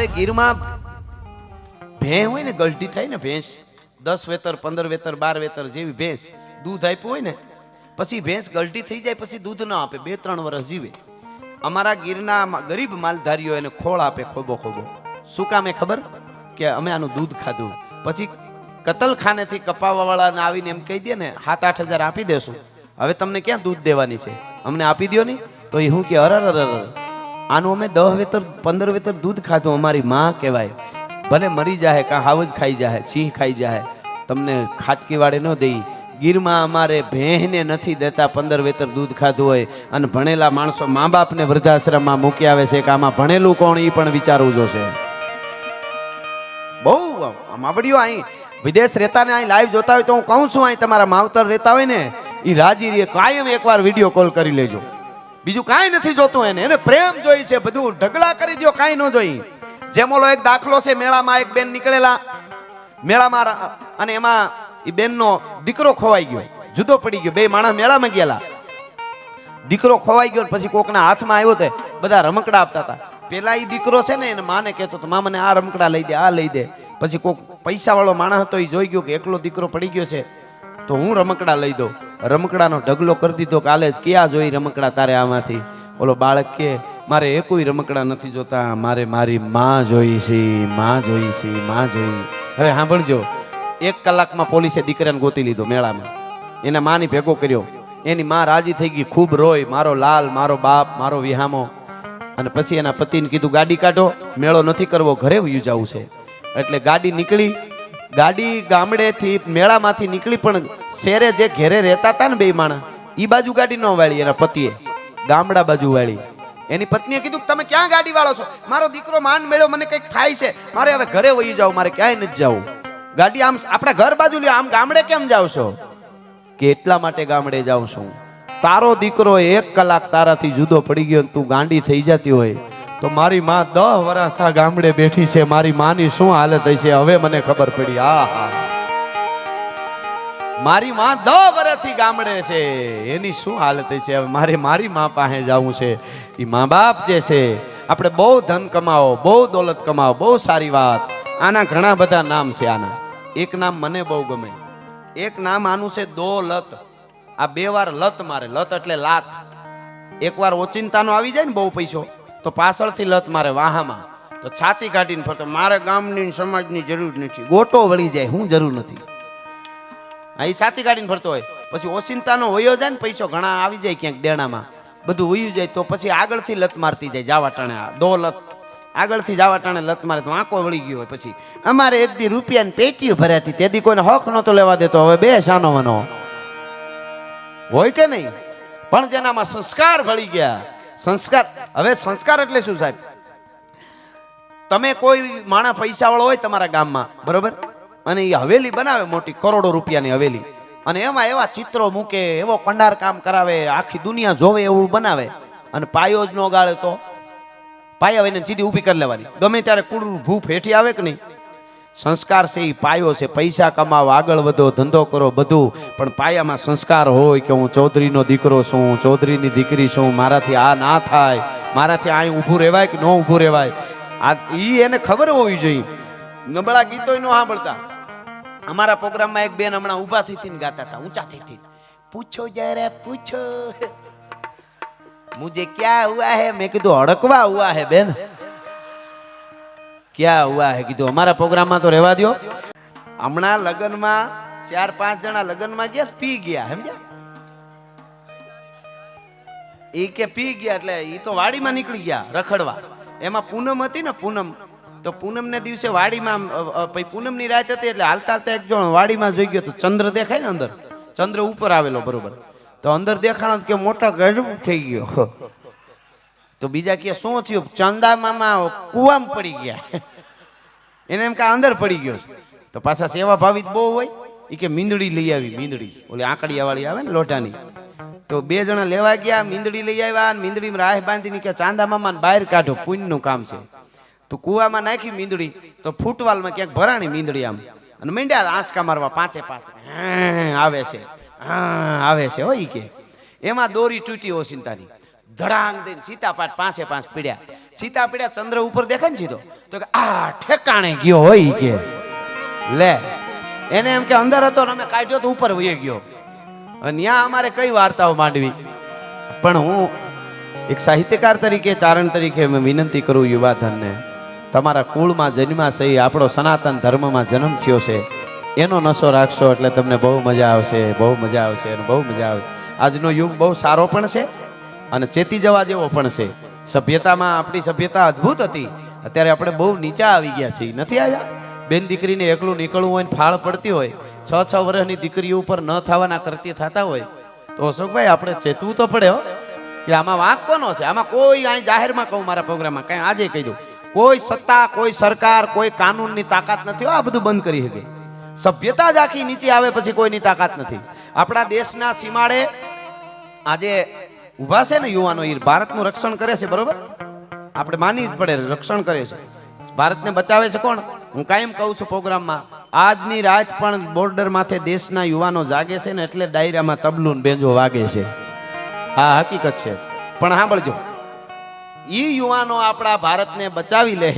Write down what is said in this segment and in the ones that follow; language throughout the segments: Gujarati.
અમારે ગીરમાં ભેં હોય ને, ગલટી થાય ને, ભેંસ 10 વેતર 15 વેતર 12 વેતર જેવી ભેંસ દૂધ આપ્યું હોય ને, પછી ભેંસ ગલટી થઈ જાય, પછી દૂધ ન આપે, 2-3 વર્ષ જીવે. અમારા ગીરના ગરીબ માલધારીઓ એને ખોળ આપે, ખોબો ખોબો. શું કામે ખબર? કે અમે આનું દૂધ ખાધું. પછી કતલખાનેથી કપાવાવાળાને આવીને એમ કહી દે ને 7-8 હજાર આપી દેશું, હવે તમને ક્યાં દૂધ દેવાની છે, અમને આપી દો નહીં. તો એ હું કે અરર આનું અમે 10 વેતર 15 વેતર દૂધ ખાધું, અમારી માં કહેવાય, ભલે મરી જાય કાં હાવજ ખાઈ જાય, સિંહ ખાઈ જાય, તમને ખાટકી વાળે ન દઈ. ગીરમાં અમારે ભેંને નથી દેતા 15 વેતર દૂધ ખાધું હોય, અને ભણેલા માણસો મા બાપને વૃદ્ધાશ્રમમાં મૂકી આવે છે કે આમાં ભણેલું કોણ એ પણ વિચારવું જોશે. બહુ માવડીઓ અહીં વિદેશ રહેતા ને અહીં લાઈવ જોતા હોય તો હું કહું છું, અહીં તમારા માવતર રહેતા હોય ને એ રાજી રે, કાયમ એકવાર વિડીયો કોલ કરી લેજો. બીજું કાંઈ નથી જોતું એને પ્રેમ જોઈ છે, બધું ઢગલા કરી દો, કાંઈ ન જોઈ. જેમ ઓલો એક દાખલો છે, મેળામાં એક બેન નીકળેલા મેળામાં, અને એમાં એ બેનનો દીકરો ખોવાઈ ગયો, જુદો પડી ગયો. 2 માણસ મેળામાં ગયેલા, દીકરો ખોવાઈ ગયો, પછી કોકના હાથમાં આવ્યો તે બધા રમકડા આપતા હતા. પેલા એ દીકરો છે ને એને માને કહેતો તો, માં મને આ રમકડા લઈ દે, આ લઈ દે. પછી કોક પૈસા વાળો માણસ હતો, એ જોઈ ગયો કે એકલો દીકરો પડી ગયો છે, તો હું રમકડા લઈ દઉં. રમકડાનો ઢગલો કરી દીધો, કાલે જ ક્યાં જોઈ રમકડા તારે આમાંથી? ઓલો બાળક કે મારે એકોય રમકડા નથી જોતા, મારે મારી માં જોઈ છે, માં જોઈ છે, માં જોઈ. હવે સાંભળજો, 1 કલાકમાં પોલીસે દીકરાને ગોતી લીધો મેળામાં, એના માની ભેગો કર્યો. એની માં રાજી થઈ ગઈ, ખૂબ રોય, મારો લાલ, મારો બાપ, મારો વિહામો. અને પછી એના પતિને કીધું ગાડી કાઢો, મેળો નથી કરવો, ઘરે વયું જવું છે. એટલે ગાડી નીકળી. ગાડી ગામડેથી મેળામાંથી નીકળી, પણ શેરે જે ઘેરે રહેતા હતા ને 2 માણસ, એ બાજુ ગાડી ન વાળી, એના પતિએ ગામડા બાજુ વાળી. એની પત્નીએ કીધું તમે ક્યાં ગાડી વાળો છો? મારો દીકરો માંડ મેળ્યો, મને કંઈક થાય છે, મારે હવે ઘરે વહી જાવ, મારે ક્યાંય નથી જવું. ગાડી આમ આપણા ઘર બાજુ લ્યો, આમ ગામડે કેમ જાવ છો? કે એટલા માટે ગામડે જાઉં છું. તારો દીકરો 1 કલાક તારાથી જુદો પડી ગયો, તું ગાંડી થઈ જતી હોય તો મારી માં 10 વર્ષ થા ગામડે બેઠી છે, મારી માની શું હાલત હશે હવે મને ખબર પડી. હા, મારી માં 10 વર્ષથી ગામડે છે, એની શું હાલત છે હવે મારે મારી માં પાસે જવું છે. એ મા બાપ જે છે, આપણે બહુ ધન કમાવો, બહુ દોલત કમાવો, બહુ સારી વાત. આના ઘણા બધા નામ છે. આના એક નામ મને બહુ ગમે, એક નામ આનું છે દોલત. આ 2 વાર લત મારે. લત એટલે લાત. એકવાર ઓચિંતાનો આવી જાય ને બહુ પૈસો, તો પાછળથી લત મારે વાહામાં, તો છાતી કાઢીને ફરતો, મારે ગામની સમાજની જરૂર નથી, ગોટો વળી જાય, હું જરૂર નથી. આ છાતી કાઢીને ફરતો હોય, પછી ઓચિંતાનો વયો જાય ને પૈસો ઘણા આવી જાય ક્યાંક દેણામાં, બધું વયું જાય, તો પછી આગળથી લત મારતી જાય. જાવા ટાણે દોલત આગળથી જાવા ટાણે લત મારે, તો આંકો વળી ગયો હોય. પછી અમારે એક દી રૂપિયાની પેટીઓ ભર્યાતી, તેથી કોઈને હક નહોતો લેવા દેતો, હવે 2 શાનો વાનો હોય કે નહીં? પણ જેનામાં સંસ્કાર ભળી ગયા. સંસ્કાર, હવે સંસ્કાર એટલે શું સાહેબ? તમે કોઈ માણા પૈસા વાળો હોય તમારા ગામમાં, બરોબર, અને એ હવેલી બનાવે મોટી, કરોડો રૂપિયાની હવેલી, અને એમાં એવા ચિત્રો મૂકે, એવો કંડાર કામ કરાવે, આખી દુનિયા જોવે એવું બનાવે, અને પાયો જ ન ગાળે તો પાયા વઈને સીધી ઊભી કરી લેવાની, ગમે ત્યારે કુડું ભૂફ હેઠી આવે કે નહીં. સંસ્કાર છે એ પાયો છે. પૈસા કમાવો, આગળ વધો, ધંધો કરો, બધું, પણ પાયામાં સંસ્કાર હોય કે હું ચૌધરીનો દીકરો છું, ચૌધરીની દીકરી છું, મારાથી આ ના થાય, મારાથી અહીં ઊભું રહેવાય કે ન ઊભું રહેવાય, આ ઈ એને ખબર હોવી જોઈએ. નબળા ગીતો ન સાંભળતા. અમારા પ્રોગ્રામમાં એક બેન હમણાં ઊભા થઈ ને ગાતા હતા, ઊંચા થઈ, પૂછો જરા પૂછો મુझे क्या हुआ है? मैं કીધું હડકવા હુઆ હે બેન, ક્યાં હુઆ હે? કીધું અમારા પ્રોગ્રામમાં તો રહેવા દો. હમણાં લગ્નમાં 4-5 જણા લગ્નમાં ગયા, પી ગયા, સમજ્યા? એ કે પી ગયા એટલે એ તો વાડીમાં નીકળી ગયા રખડવા. એમાં પૂનમ હતી ને, પૂનમ, તો પૂનમ ને દિવસે વાડીમાં, પૂનમ ની રાત હતી એટલે હાલતા હાલતા એક જણ વાડીમાં જોઈ ગયો, તો ચંદ્ર દેખાય ને અંદર, ચંદ્ર ઉપર આવેલો, બરોબર, તો અંદર દેખાણો કે મોટો ગજબ થઈ ગયો. તો બીજા કે શું થયું? ચંદા મામા કુવામાં પડી ગયા. એને એમ કે અંદર પડી ગયો. તો પાછા સેવા ભાવી બહુ હોય, એ કે મીંદડી લઈ આવી, મીંદડી ઓલી આંકડિયા વાળી આવે ને લોટાની. તો 2 જણા લેવા ગયા, મીંદડી લઈ આવ્યા, મીંદડીમાં રાહ બાંધીને કે ચાંદા મામાને બહાર કાઢો, પુણ્યનું કામ છે. તો કુવામાં નાખી મીંદડી, તો ફૂટવાલમાં ક્યાંક ભરાણી મીંદડી આમ, અને મીંડ્યા આંસકા મારવા 5 આવે છે, આવે છે હોય કે. એમાં દોરી તૂટી ઓસિંતાની, ધડાંગ દઈને સીતાપાટ 5 પીડ્યા. સીતા પીડ્યા ચંદ્ર ઉપર દેખાય ને સીધો તો કે આ ઠેકાણે ગયો હોય કે લે એને એમ કે અંદર હતો ને અમે કાઢ્યો તો ઉપર વહી ગયો. અને ત્યાં અમારે કઈ વાર્તાઓ માંડવી. પણ હું એક સાહિત્યકાર તરીકે ચારણ તરીકે મેં વિનંતી કરું યુવાધનને, તમારા કુળમાં જન્મા સહી આપણો સનાતન ધર્મમાં જન્મ થયો છે એનો નશો રાખશો એટલે તમને બહુ મજા આવશે, બહુ મજા આવશે અને બહુ મજા આવે. આજનો યુગ બહુ સારો પણ છે અને ચેતી જવા જેવો પણ છે. સભ્યતામાં આપણી સભ્યતા અદ્ભુત હતી, અત્યારે આપણે બહુ નીચા આવી ગયા છીએ. નથી આવ્યા? બેન દીકરીને એકલું નીકળવું હોય ને ફાળ પડતી હોય, 6 વર્ષની દીકરીઓ ઉપર ન થવાના કરતી થતા હોય તો અશોકભાઈ આપણે ચેતવું તો પડે હો કે આમાં વાંક કોનો છે. આમાં કોઈ અહીં જાહેરમાં કહું મારા પ્રોગ્રામમાં કઈ આજે કહી દઉં, કોઈ સત્તા, કોઈ સરકાર, કોઈ કાનૂનની તાકાત નથી. આ બધું બંધ કરી શકે. સભ્યતા જ આખી નીચે આવે પછી કોઈની તાકાત નથી. આપણા દેશના સીમાડે આજે ઊભા છે ને યુવાનો, એ ભારતનું રક્ષણ કરે છે, બરોબર? આપણે માનવી જ પડે, રક્ષણ કરે છે. ભારતને બચાવે છે કોણ? હું કાયમ કહું છું પ્રોગ્રામમાં, આજની રાત પણ બોર્ડર માથે દેશના યુવાનો જાગે છે ને એટલે ડાયરામાં તબલું બેંજો વાગે છે. આ હકીકત છે. પણ સાંભળજો, ઈ યુવાનો આપણા ભારતને બચાવી લે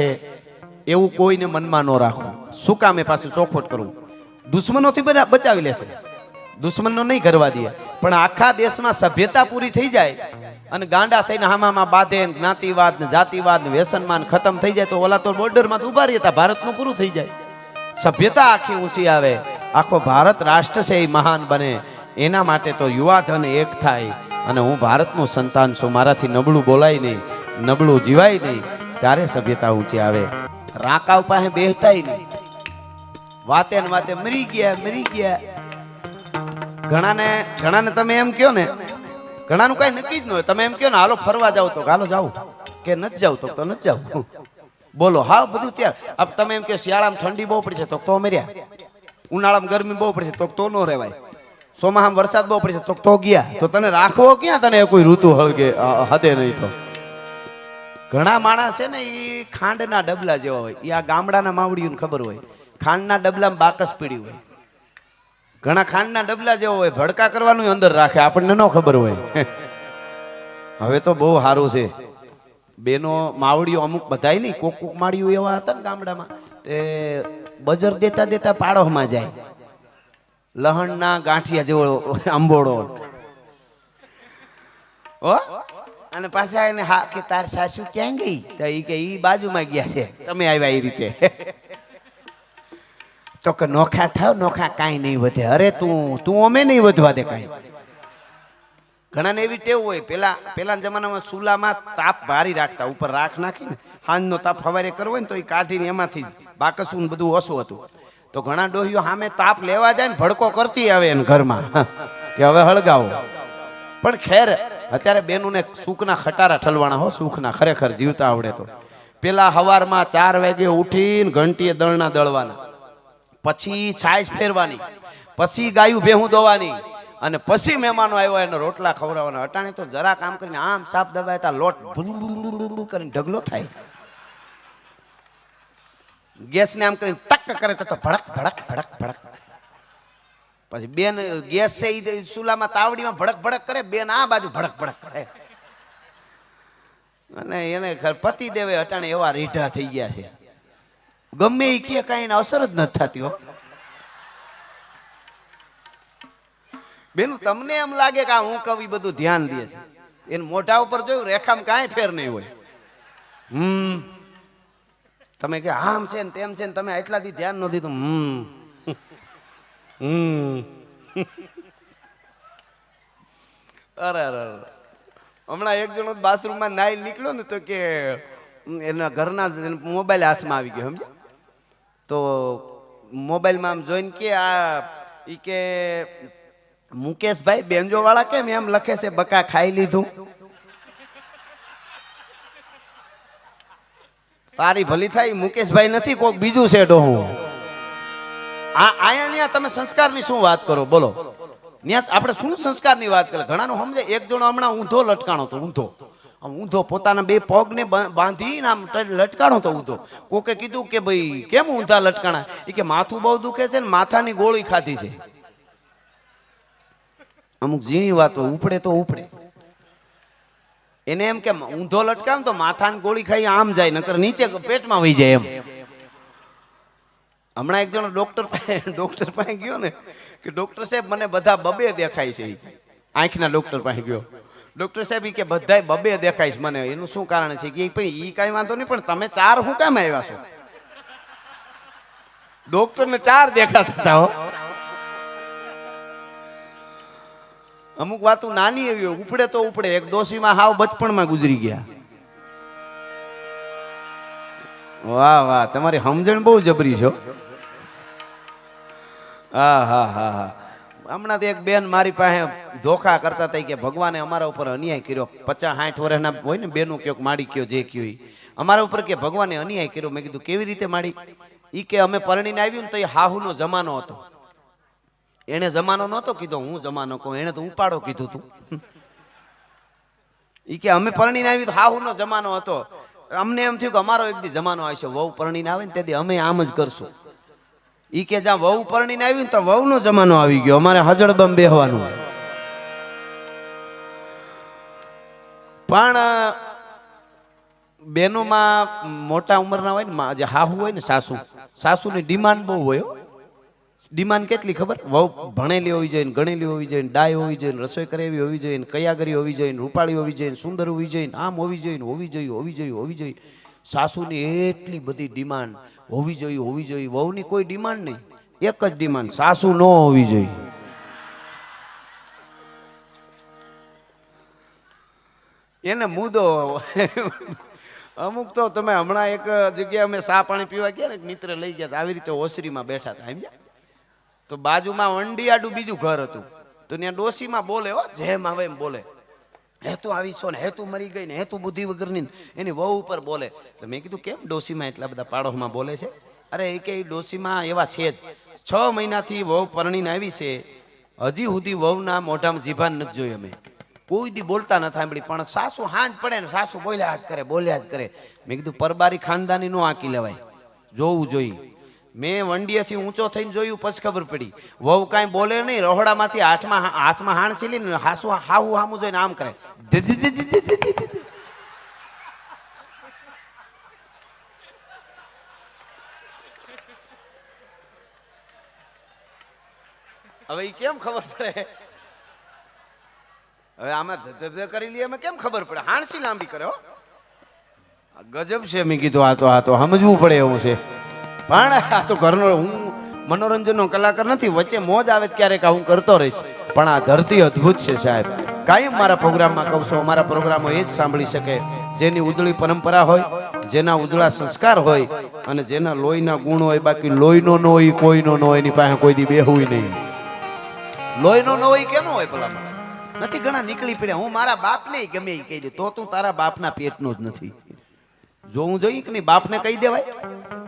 એવું કોઈને મનમાં ન રાખવું. શું કામે પાછું ચોખવટ કરવું? દુશ્મનોથી બચાવી લેશે, દુશ્મનનો નહીં કરવા દે. પણ આખા દેશમાં સભ્યતા પૂરી થઈ જાય અને ગાંડા થઈને હામામાં બાંધે, જ્ઞાતિવાદ ને જાતિવાદ ને વ્યસનમાન ખતમ થઈ જાય તો ઓલા તો બોર્ડરમાં ઉભા રહેતા, ભારતનું પૂરું થઈ જાય. સભ્યતા આખી ઊંચી આવે, આખો ભારત રાષ્ટ્ર છે એ મહાન બને. એના માટે તો યુવાધન એક થાય. અને હું ભારતનું સંતાન છું, મારાથી નબળું બોલાય નહીં, નબળું જીવાય નહીં, ત્યારે સભ્યતા ઊંચી આવે. રાકાવ પાસે બેહતાય નહીં, વાતે ને વાતે મરી ગયા. ઘણાને તમે એમ કહો ને, ઘણાનું કઈ નક્કી જ ન હોય. તમે એમ કહો ને હાલો ફરવા જાવ તો હાલો જાવ, કે નથી જાવ તો નથી જાવ. બોલો હા બધું ત્યાં. अब તમે એમ કહો શિયાળામાં ઠંડી બહુ પડશે તો મર્યા, ઉનાળામાં ગરમી બહુ પડશે તો ન રહેવાય, ચોમાસામાં વરસાદ બહુ પડશે તો ગયા. તો તને રાખવો ક્યાં? તને કોઈ ઋતુ હળગે હદે નહીં. તો ઘણા માણસ છે ને એ ખાંડના ડબલા જેવા હોય. એ આ ગામડાના માવડીઓને ખબર હોય, ખાંડના ડબલામાં બાકસ પીડી હોય. ઘણા ખાંડના ડબલા જેવો હોય, ભડકા કરવાનું અંદર રાખે, આપણને ન ખબર હોય. હવે તો બહુ સારું છે. બેનો માવડીઓ અમુક બધાય નહીં, કોક માળીઓ એવા હતા ને ગામડામાં, તે બજર દેતા દેતા પાડોમાં જાય, લહણના ગાંઠિયા જેવો આંબોડો. અને પાછા એને હા કે તાર સાસુ ક્યાં ગઈ? તો એ કે ઈ બાજુમાં ગયા છે, તમે આવ્યા એ રીતે. તો કે નોખા થાવ, નોખા કાંઈ નહીં વધે. અરે તું અમે નહીં વધવા દે કાંઈ. ઘણાને એવી ટેવ હોય, પેલા જમાનામાં ચૂલામાં તાપ ભારી રાખતા, ઉપર રાખ નાખીને હાંજનો તાપ સવારે કરવો હોય ને તો એ કાઢીને એમાંથી બાકસું બધું ઓછું હતું. તો ઘણા ડોહીઓ સામે તાપ લેવા જાય ને ભડકો કરતી આવે એને ઘરમાં કે હવે હળગાવો. પણ ખેર અત્યારે બેનુને સુખના ખટારા ઠલવાના હો, સુખના ખરેખર જીવતા આવડે તો. પેલા સવારમાં 4 વાગે ઉઠીને ઘંટીએ દળના દળવાના, પછી છાશ ફેરવાની, પછી ગાયું ભેહું દોવાની, અને પછી મહેમાનો આવ્યો એને રોટલા ખવડાવવાના. અટાણે તો જરા કામ કરીને આમ સાપ દબાયતા લોટ કરીને ઢગલો થાય. ગેસને આમ કરીને ટક કરે તો ભડક ભડક ભડક ભડક. પછી બેન ગેસ છે એ ચૂલામાં તાવડીમાં ભડક ભડક કરે, બેન આ બાજુ ભડક ભડક કરે. અને એને પતિ દેવે અટાણે એવા રીઢા થઈ ગયા છે, ગમે એ કે કાંઈ અસર જ નથી થતી હો. બેનું તમને એમ લાગે કે હું કવિ બધું ધ્યાન દે છે, એને મોઢા ઉપર જોયું રેખામાં કાંઈ ફેર નહીં હોય. તમે કે આમ છે ને તેમ છે ને તમે એટલાથી ધ્યાન ન દીધું. અરે હમણાં એક જણો બાથરૂમમાં નાઈ નીકળ્યો ને તો કે એના ઘરના મોબાઈલ હાથમાં આવી ગયો, સમજ્યા? તો મોબાઈલમાં આમ જોઈને કે આ ઈ કે મુકેશભાઈ બેંજો વાળા કેમ એમ લખે છે બકા ખાઈ લીધું? તારી ભલી થાય, મુકેશભાઈ નથી કોક બીજું છે ડોહું. આયા તમે સંસ્કારની શું વાત કરો? બોલો આપણે શું સંસ્કારની વાત કરે? ઘણાનું સમજે. એક જણો હમણાં ઊંધો લટકાણો તો, ઊંધો પોતાના 2 પગને બાંધીને આમ લટકાણો તો ઊંધો. કોકે કીધું કે ભાઈ કેમ ઊંધા લટકાણા? એ કે માથું બહુ દુખે છે ને માથાની ગોળી ખાધી છે. અમુક ઝીણી વાતો ઉપડે તો ઉપડે. એને એમ કે ઊંધો લટકાવ તો માથાની ગોળી ખાઈ આમ જાય, નકર નીચે પેટમાં વહી જાય એમ. હમણાં એક જણો ડોક્ટર પાસે ગયો ને કે ડોક્ટર સાહેબ મને બધા બબે દેખાય છે. આંખના ડોક્ટર પાસે ગયો. ડોક્ટર સાહેબ કે બધા બબે દેખાય છે મને, એનું શું કારણ છે કે પણ ઈ કાંઈ વાંધો નહીં, પણ તમે 4 શું કામ આવ્યા છો? ડોક્ટરને 4 દેખાતા હતા હો. અમુક વાતો નાની એવી ઉપડે તો ઉપડે. એક ડોશીમાં હાવ બચપણમાં ગુજરી ગયા. વાહ વાહ, તમારી સમજણ બહુ જબરી છો. હા હા હા હા. હમણાં તો એક બેન મારી પાસે ધોખા કરતા હતા કે ભગવાને અમારા ઉપર અન્યાય કર્યો. 50-60 વર્ષના હોય ને બેનું કયો માડી કયો જે કયો અમારા ઉપર કે ભગવાને અન્યાય કર્યો. મેં કીધું કેવી રીતે માડી? ઈ કે અમે પરણીને આવ્યું ને તો એ હાહુનો જમાનો હતો. એને જમાનો નહોતો કીધો, હું જમાનો કહું, એને તો ઉપાડો કીધું તું. ઈ કે અમે પરણીને આવ્યું તો હાહુનો જમાનો હતો. અમને એમ થયું કે અમારો એક દી જમાનો આવશે, વહુ પરણીને આવે ને તેથી અમે આમ જ કરશું. ઈ કે જ્યાં વહુ પરણીને આવી ને તો વહુનો જમાનો આવી ગયો, અમારે હજળબમ બેહવાનું. પણ બેનોમાં મોટા ઉંમરના હોય ને જે હાહુ હોય ને સાસુની ડિમાન્ડ બહુ હોય. ડિમાન્ડ કેટલી ખબર? વહુ ભણેલી હોવી જોઈએ, ગણેલી હોવી જોઈએ, ડાય હોવી જોઈએ, રસોઈ કરેવી હોવી જોઈએ, કયાગરી હોવી જોઈએ, રૂપાળી હોવી જોઈએ, સુંદર હોવી જોઈએ, આમ હોવી જોઈએ, હોવી જોઈએ, હોવી જોઈએ, હોવી જોઈએ. સાસુની એટલી બધી ડિમાન્ડ, હોવી જોઈએ, હોવી જોઈએ. વહુની કોઈ ડિમાન્ડ નહીં, એક જ ડિમાન્ડ, સાસુ ન હોવી જોઈએ. એને મુદ્દો. અમુક તો તમે હમણાં એક જગ્યાએ અમે ચા પાણી પીવા ગયા ને, મિત્ર લઈ ગયા, આવી રીતે ઓસરીમાં બેઠા હતા સમજ્યા. તો બાજુમાં વંડિયાડું બીજું ઘર હતું. તો ત્યાં ડોસીમાં બોલે, હો જેમ આવે એમ બોલે, હે તું આવી છો ને, હે તું મરી ગઈ ને, હે તું બુદ્ધિ વગરની, એની વહુ ઉપર બોલે. તો મેં કીધું કેમ ડોસીમાં એટલા બધા પાડોશમાં બોલે છે? અરે એ કે ડોસીમાં એવા છે જ, 6 મહિનાથી વહુ પરણીને આવી છે, હજી સુધી વહુના મોઢામાં જીભાન નથી જોઈ અમે, કોઈ દી બોલતા નથી સાંભળી. પણ સાસુ હાંજ પડે ને સાસુ બોલ્યા જ કરે, બોલ્યા જ કરે. મેં કીધું પરબારી ખાનદાની નો આંકી લેવાય, જોવું જોઈએ. મેં વંડિયાથી ઊંચો થઈને જોયું, પછી ખબર પડી વહુ કાંઈ બોલે નહીં, રહોડામાંથી હાથમાં હાણ સીલી ને હાસુ હાહુ હામું જોઈને આમ કરે. હવે એ કેમ ખબર પડે? હવે આમાં કરી લઈએ અમે કેમ ખબર પડે? હાણસી લાંબી કરે હો, ગજબ છે. મેં કીધું આ તો સમજવું પડે એવું છે. પણ આ તો ઘરનો, હું મનોરંજનનો કલાકાર નથી, વચ્ચે મોજ આવે ક્યારેક હું કરતો રહીશ. પણ આ ધરતી અદ્ભુત છે સાહેબ. કાયમ મારા પ્રોગ્રામમાં કહું છું, અમારા પ્રોગ્રામો એ જ સાંભળી શકે જેની ઉજળી પરંપરા હોય, જેના ઉજળા સંસ્કાર હોય અને જેના લોહીના ગુણ હોય. બાકી લોહીનો ન હોય, કોઈનો ન હોય, એની પાસે કોઈ દી બેહવું નહીં. લોહીનો ન હોય કેનો હોય ભલામાં? નથી ઘણા નીકળી પડ્યા. હું મારા બાપને ગમે એ કહી દે, તો તું તારા બાપના પેટનો જ નથી. જોવું જોઈએ કે નહીં? બાપને કહી દેવાય.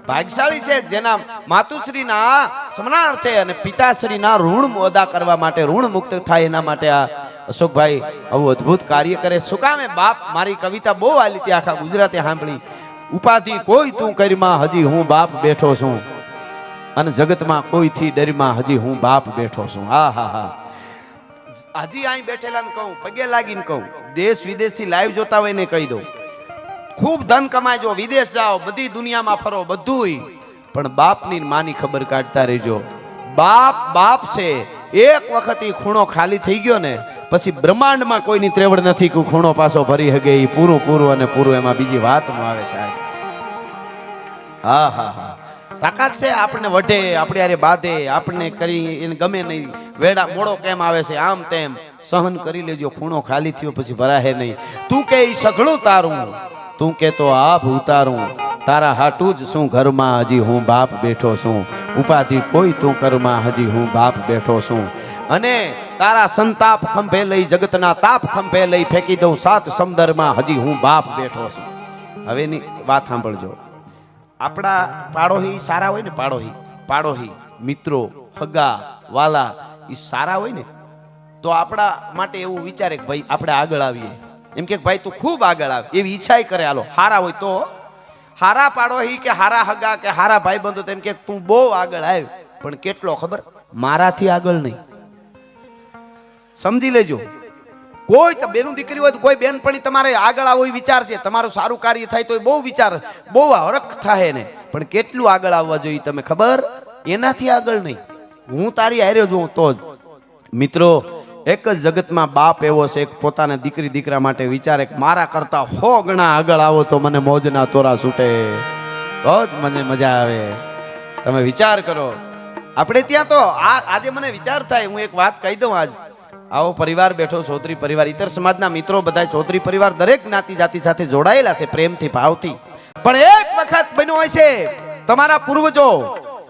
ભાગ્યશાળી છે જેના માતુશ્રીના સમાનાર્થે અને પિતાશ્રીના ઋણ અદા કરવા માટે, ઋણ મુક્ત થાય એના માટે આ અશોકભાઈ આવું અદ્ભુત કાર્ય કરે. શું કામે બાપ? મારી કવિતા બહુ આલી હતી, આખા ગુજરાતે સાંભળી. ઉપાધિ કોઈ તું કરીમાં, હજી હું બાપ બેઠો છું, અને જગતમાં કોઈથી ડરમાં, હજી હું બાપ બેઠો છું. હા હા હા. હજી અહીં બેઠેલા ને કહું, પગે લાગીને કહું, દેશ વિદેશથી લાઈવ જોતા હોય ને કહી દઉં, ખૂબ ધન કમાજો, વિદેશ જાઓ, બધી દુનિયામાં ફરો, બધુંય, પણ બાપની માની ખબર કાઢતા રહેજો. બાપ બાપ છે. એક વખત એ ખૂણો ખાલી થઈ ગયો ને પછી બ્રહ્માંડમાં કોઈની ત્રેવડ નથી કે ખૂણો પાછો ભરી હગે. એ પૂરું અને પૂરું, એમાં બીજી વાત ન આવે સાહેબ. હા હા હા, તાકાત છે. આપણને વઢે, આપણે યારે બાંધે, આપણને કરી એને ગમે નહીં, વેડા મોડો કેમ આવે છે, આમ તેમ સહન કરી લેજો. ખૂણો ખાલી થયો પછી ભરાહે નહીં. તું કે ઈ સઘળું તારું, તું કે તો આપ ઉતારું, તારા હાટું જ શું ઘરમાં હજી હું બાપ બેઠો છું. ઉપાધિ કોઈ તું કરમાં, હજી હું બાપ બેઠો છું. અને તારા સંતાપ ખંભે લઈ, જગતના તાપ ખંભે લઈ ફેંકી દઉં 7 સમુદ્રમાં, હજી હું બાપ બેઠો છું. હવેની વાત સાંભળજો. આપણા પાડોહી સારા હોય ને, પાડોહી મિત્રો, હગા વાલા એ સારા હોય ને, તો આપણા માટે એવું વિચારે કે ભાઈ આપણે આગળ આવીએ. એમ કે ભાઈ તું ખૂબ આગળ આવે, એવી ઈચ્છા કરે. હાલો હારા હોય તો, હારા પાડોહી કે હારા હગા કે હારા ભાઈબંધો તેમ કે તું બહુ આગળ આવ, પણ કેટલો ખબર? મારાથી આગળ નહીં. સમજી લેજો, કોઈ બેનું દીકરી હોય તો કોઈ બેનપણી તમારે આગળ આવો એ વિચાર છે, તમારું સારું કાર્ય થાય તો એ બહુ વિચાર, બહુ હરખ થાય ને, પણ કેટલું આગળ આવવા જોઈએ તમે ખબર? એનાથી આગળ નહીં, હું તારી હારે જોઉં તો જ. મિત્રો, એક જ જગતમાં બાપ એવો છે, એક પોતાના દીકરી દીકરા માટે વિચારે મારા કરતા 100 ગણા આગળ આવો તો મને મોજના તોરા છૂટે, તો જ મને મજા આવે. તમે વિચાર કરો. આપણે ત્યાં તો આજે મને વિચાર થાય, હું એક વાત કહી દઉં. આજ આવો પરિવાર બેઠો, ચૌધરી પરિવાર, ઇતર સમાજના મિત્રો બધા ચૌધરી પરિવાર દરેક જ્ઞાતિ જાતિ સાથે જોડાયેલા છે, પ્રેમથી ભાવથી. પણ એક વખત બન્યું હોય છે, તમારા પૂર્વજો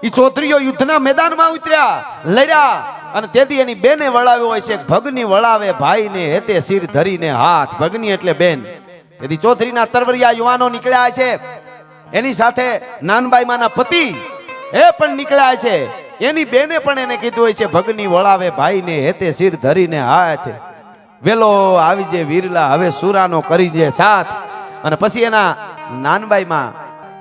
ઈ ચૌધરીઓ યુદ્ધના મેદાનમાં ઉતર્યા, લડ્યા, અને તેથી એની બેને વળાવ્યો હોય છે. ભગની વળાવે ભાઈને હેતે શિર ધરીને હાથ. ભગની એટલે બેન. તેથી ચૌધરીના તરવરિયા યુવાનો નીકળ્યા છે, એની સાથે નાનબાઈ માના પતિ એ પણ નીકળ્યા છે. એની બેને પણ એને કીધું હોય છે ભગની વળાવે ભાઈને હેતે શિર ધરીને હાથ. વેલો આવી જે વીરલા હવે સુરાનો કરી જે સાથ. અને પછી એના નાનબાઈ માં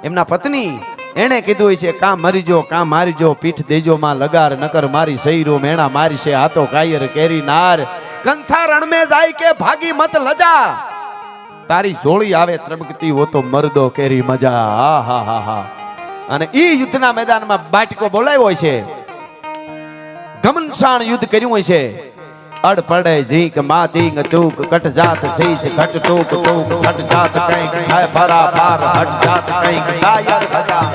એમના પત્ની એને કીધું હોય છે કાં મરીજો કાં મારીજો, પીઠ દેજો માં લગાર, નકર મારી સૈરો મેણા મારી છે હાથો કાયર કેરી નાર. કંથા રણ में જાય કે ભાગી મત લજા, તારી જોડી આવે ત્રબકતી હો તો મરદો કેરી મજા. હા હા હા હા. અને ઈ યુદ્ધના મેદાનમાં બાટકો બોલાવ્યો હોય છે, ઘમનસાણ યુદ્ધ કર્યું હોય છે. અડ પડે જીક માચીંગ ચૂક કટ જાત શીશ ઘટ ટૂક ટૂક ઘટ જાત કંઈક હે ફરા ફાર હટ જાત કંઈક કાયર બજા.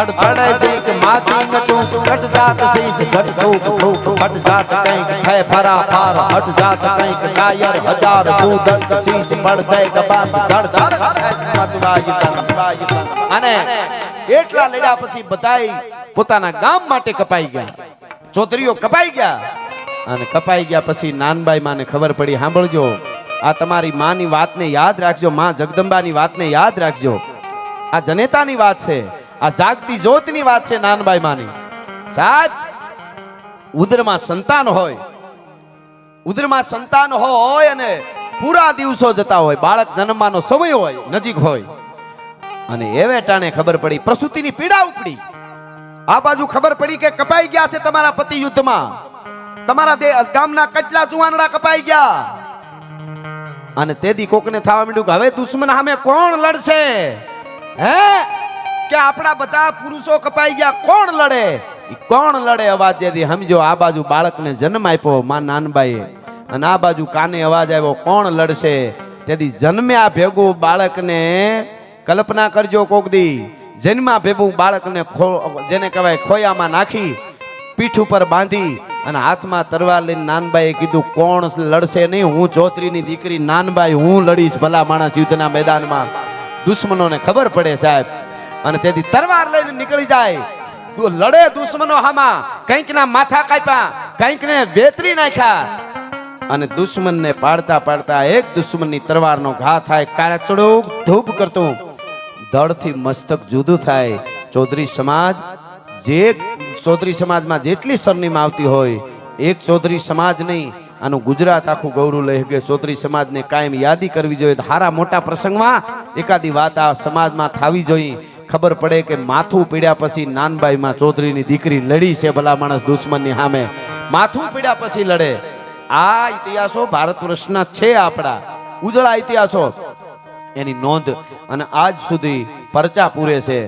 અડ પડે જીક માચીંગ ચૂક કટ જાત શીશ ઘટ ટૂક ટૂક ઘટ જાત કંઈક હે ફરા ફાર હટ જાત કંઈક કાયર હજાર દૂધક શીશ પડતે કબાત ધડ ધડ મતવાય. અને એટલા લડ્યા પછી બધાય પોતાના ગામ માટે કપાઈ ગયા. ચૌધરીઓ કપાઈ ગયા. અને કપાઈ ગયા પછી નાનબાઈ માને ખબર પડી, સાંભળજો, આ તમારી માની વાતને યાદ રાખજો, માં જગદંબાની વાતને યાદ રાખજો. આ જનેતાની વાત છે, આ જાગતી જ્યોતની વાત છે નાનબાઈ માની. સાહેબ, ઉદરમાં સંતાન હોય, ઉદરમાં સંતાન હોય અને પૂરા દિવસો જતા હોય, બાળક જન્મવાનો સમય હોય, નજીક હોય, અને એવે ટાણે ખબર પડી, પ્રસૂતિની પીડા ઉપડી. આ બાજુ ખબર પડી કે કપાઈ ગયા છે તમારા પતિ યુદ્ધમાં, તમારા ગામના કેટલા જુવાનડા કપાઈ ગયા. અને તેથી કોકને થવા માંડ્યું કે હવે દુશ્મન સામે કોણ લડશે? હે, કે આપણા બધા પુરુષો કપાઈ ગયા, કોણ લડે? કોણ લડે? અવાજ જેથી સમજો, આ બાજુ બાળકને જન્મ આપ્યો માં નાનબાઈએ, અને આ બાજુ કાને અવાજ આવ્યો કોણ લડશે? તેથી જન્મ્યા ભેગું બાળકને કલ્પના કરજો, કોક દી જન્મા ભેગું બાળકને જેને કહેવાય ખોયામાં નાખી, પીઠ ઉપર બાંધી અને હાથમાં તરવાર લઈને નાનબાઈએ કીધું કોણ લડશે નહીં, હું ચૌધરીની દીકરી નાનબાઈ, હું લડીશ ભલા માણસ યુદ્ધના મેદાનમાં. દુશ્મનોને ખબર પડે સાહેબ, અને તેથી તરવાર લઈને નીકળી જાય, લડે દુશ્મનો હામાં. કંઈક ના માથા કાપ્યા, કંઈક ને વેતરી નાખ્યા, અને દુશ્મનને પાડતા પાડતા એક દુશ્મનની તરવારનો ઘા થાય, કાળા ચડુક ધૂપ કરતું, ધડથી મસ્તક જુદું થાય. ચૌધરી સમાજ, જે ચૌધરી સમાજમાં જેટલી સરનેમ આવતી હોય, એક ચૌધરી સમાજ નહીં, આનું ગુજરાત આખું ગૌરવ લઈ કે ચૌધરી સમાજને કાયમ યાદી કરવી જોઈએ. હારા મોટા પ્રસંગમાં એકાદી વાત આ સમાજમાં થવી જોઈએ. ખબર પડે કે માથું પીડ્યા પછી નાનબાઈમાં ચૌધરીની દીકરી લડી છે ભલા માણસ દુશ્મનની સામે, માથું પીડ્યા પછી લડે. આ ઇતિહાસો ભારત વર્ષના છે, આપણા ઉજળા ઇતિહાસો, એની નોંધ અને આજ સુધી પરચા પૂરે છે.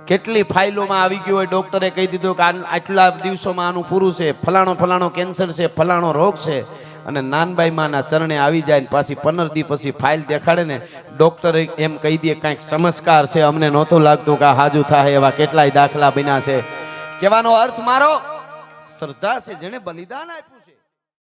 કેટલી ફાઇલોમાં આવી ગયું હોય, ડોક્ટરે કહી દીધું કે આટલા દિવસોમાં આનું પૂરું છે, ફલાણો ફલાણો કેન્સર છે, ફલાણો રોગ છે, અને નાનબાઈ માના ચરણે આવી જાય ને પાછી 15 દી પછી ફાઇલ દેખાડે ને ડોક્ટર એમ કહી દે કંઈક ચમત્કાર છે, અમને નહોતું લાગતું કે આ હાજુ થાય. એવા કેટલાય દાખલા બન્યા છે. કહેવાનો અર્થ મારો શ્રદ્ધા છે, જેને બલિદાન આપ્યું.